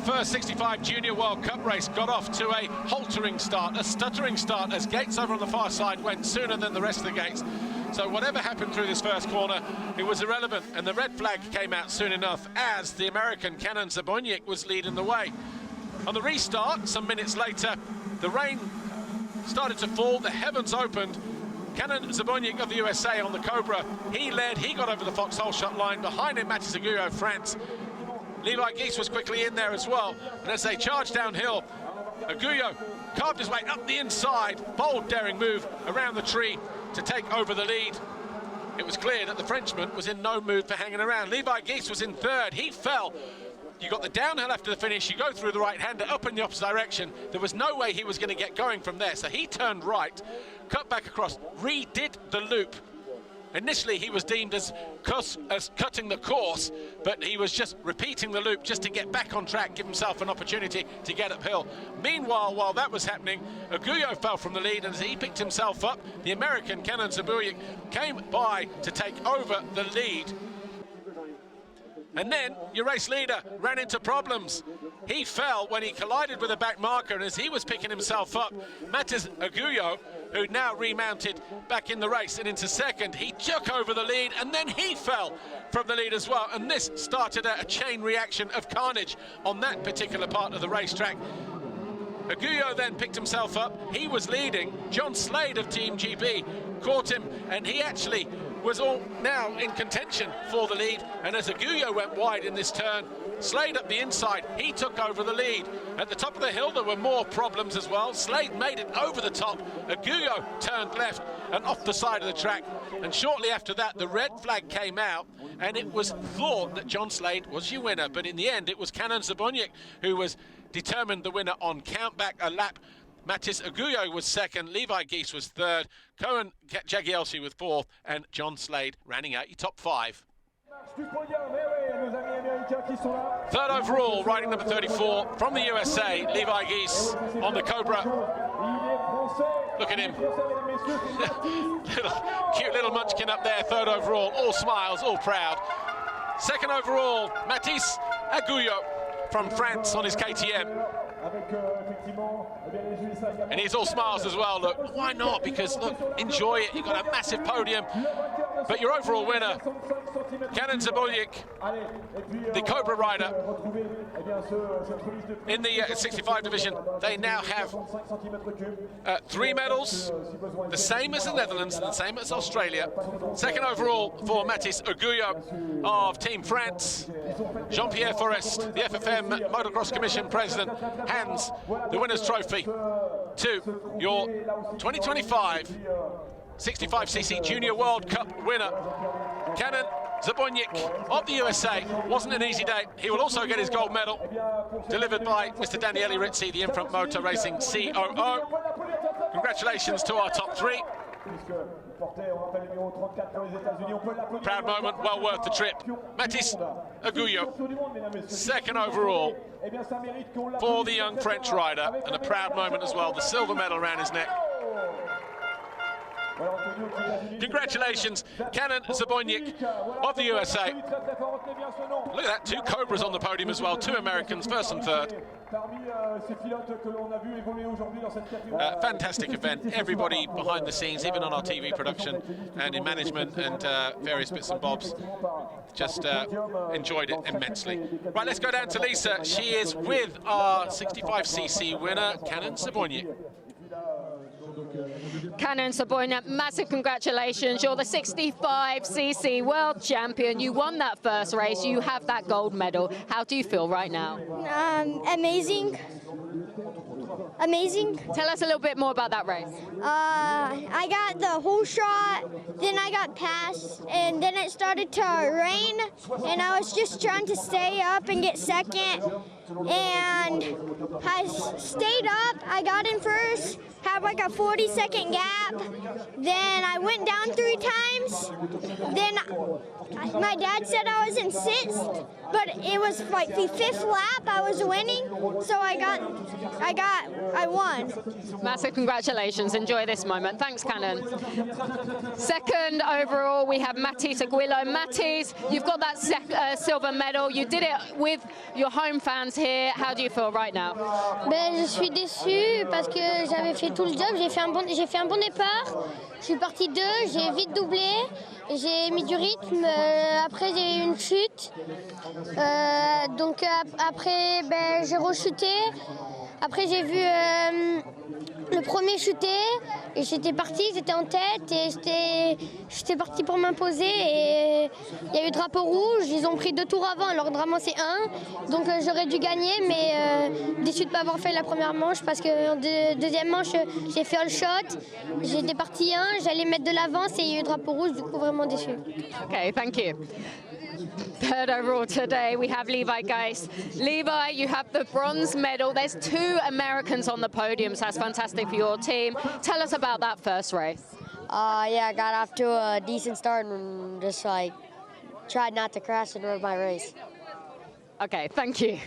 first 65 Junior World Cup race got off to a haltering start, a stuttering start, as gates over on the far side went sooner than the rest of the gates. So whatever happened through this first corner, it was irrelevant, and the red flag came out soon enough as the American Kenan Zabojnik was leading the way. On the restart, some minutes later, the rain started to fall, the heavens opened. Kenan Zabojnik of the USA on the Cobra, he led, he got over the foxhole shot line. Behind him, Mathis Aguyo, France. Levi Geese was quickly in there as well. And as they charged downhill, Aguyo carved his way up the inside, bold, daring move around the tree to take over the lead. It was clear that the Frenchman was in no mood for hanging around. Levi Geese was in third, he fell. You got the downhill after the finish, you go through the right-hander up in the opposite direction. There was no way he was going to get going from there, so he turned right, cut back across, redid the loop. Initially, he was deemed as cutting the course, but he was just repeating the loop just to get back on track, give himself an opportunity to get uphill. Meanwhile, while that was happening, Aguyo fell from the lead, and as he picked himself up, the American Kenan Zabojnik came by to take over the lead. And then your race leader ran into problems. He fell when he collided with a back marker, and as he was picking himself up, Mathis Aguyo, who now remounted back in the race and into second, he took over the lead, and then he fell from the lead as well. And this started a chain reaction of carnage on that particular part of the racetrack. Aguyo then picked himself up. He was leading. John Slade of Team GB caught him, and he actually was all now in contention for the lead. And as Aguyo went wide in this turn, Slade up the inside, he took over the lead. At the top of the hill, there were more problems as well. Slade made it over the top. Aguyo turned left and off the side of the track. And shortly after that, the red flag came out, and it was thought that John Slade was your winner. But in the end, it was Kenan Zabojnik who was determined the winner on count back a lap. Mathis Aguyo was second, Levi Geese was third, Cohen Jagielsi was fourth, and John Slade rounding out your top five. Third overall, riding number 34 from the USA, Levi Geese on the Cobra. Look at him. Cute little munchkin up there, third overall, all smiles, all proud. Second overall, Mathis Aguyo from France on his KTM. And he's all smiles as well. Look, why not? Because look, enjoy it. You've got a massive podium. But your overall winner, Kenan Zabojnik, the Cobra rider in the 65 division. They now have 3 medals, the same as the Netherlands, the same as Australia. Second overall for Mathis Aguyo of Team France. Jean-Pierre Forest, the FFM Motocross Commission President, hands the winner's trophy to your 2025 65cc Junior World Cup winner, Kenan Zabojnik of the USA. Wasn't an easy day. He will also get his gold medal, delivered by Mr. Daniele Rizzi, the Infront Motor Racing COO. Congratulations to our top 3. Proud moment, well worth the trip. Mathis Aguyo, second overall for the young French rider, and a proud moment as well, the silver medal around his neck. Congratulations, Kenan Zabojnik of the USA. Look at that, 2 Cobras on the podium as well, 2 Americans, first and third. Fantastic event, everybody behind the scenes, even on our TV production and in management and various bits and bobs, just enjoyed it immensely. Right, let's go down to Lisa. She is with our 65cc winner, Kenan Zabojnik. Kenan Zabojnik, massive congratulations. You're the 65cc world champion. You won that first race. You have that gold medal. How do you feel right now? Amazing. Amazing. Tell us a little bit more about that race. I got the whole shot, then I got passed, and then it started to rain, and I was just trying to stay up and get second, and I stayed up, I got in first, had like a 40-second gap, then I went down 3 times, then my dad said I was in 6th, but it was like the 5th lap, I was winning, so I won. Massive congratulations, enjoy this moment. Thanks, Kenan. Second overall, we have Mathis Aguilo. Mathis, you've got that silver medal. You did it with your home fans is here. How do you feel right now? Ben, je suis déçue parce que j'avais fait tout le job, j'ai fait un bon départ, je suis partie 2, j'ai vite doublé, j'ai mis du rythme, après j'ai eu une chute, donc après ben, j'ai rechuté, après j'ai vu le premier chuter et j'étais en tête et j'étais partie pour m'imposer et il y a eu drapeau rouge, ils ont pris 2 tours avant alors normalement c'est 1, donc j'aurais dû gagner mais déçu de ne pas avoir fait la première manche parce que en deuxième manche j'ai fait all shot, j'étais partie 1, j'allais mettre de l'avance et il y a eu drapeau rouge, du coup vraiment déçu. Okay, thank you. Third overall today, we have Levi Geis. Levi, you have the bronze medal. There's 2 Americans on the podium, so that's fantastic for your team. Tell us about that first race. Yeah, I got off to a decent start and just like tried not to crash and run my race. Okay, thank you.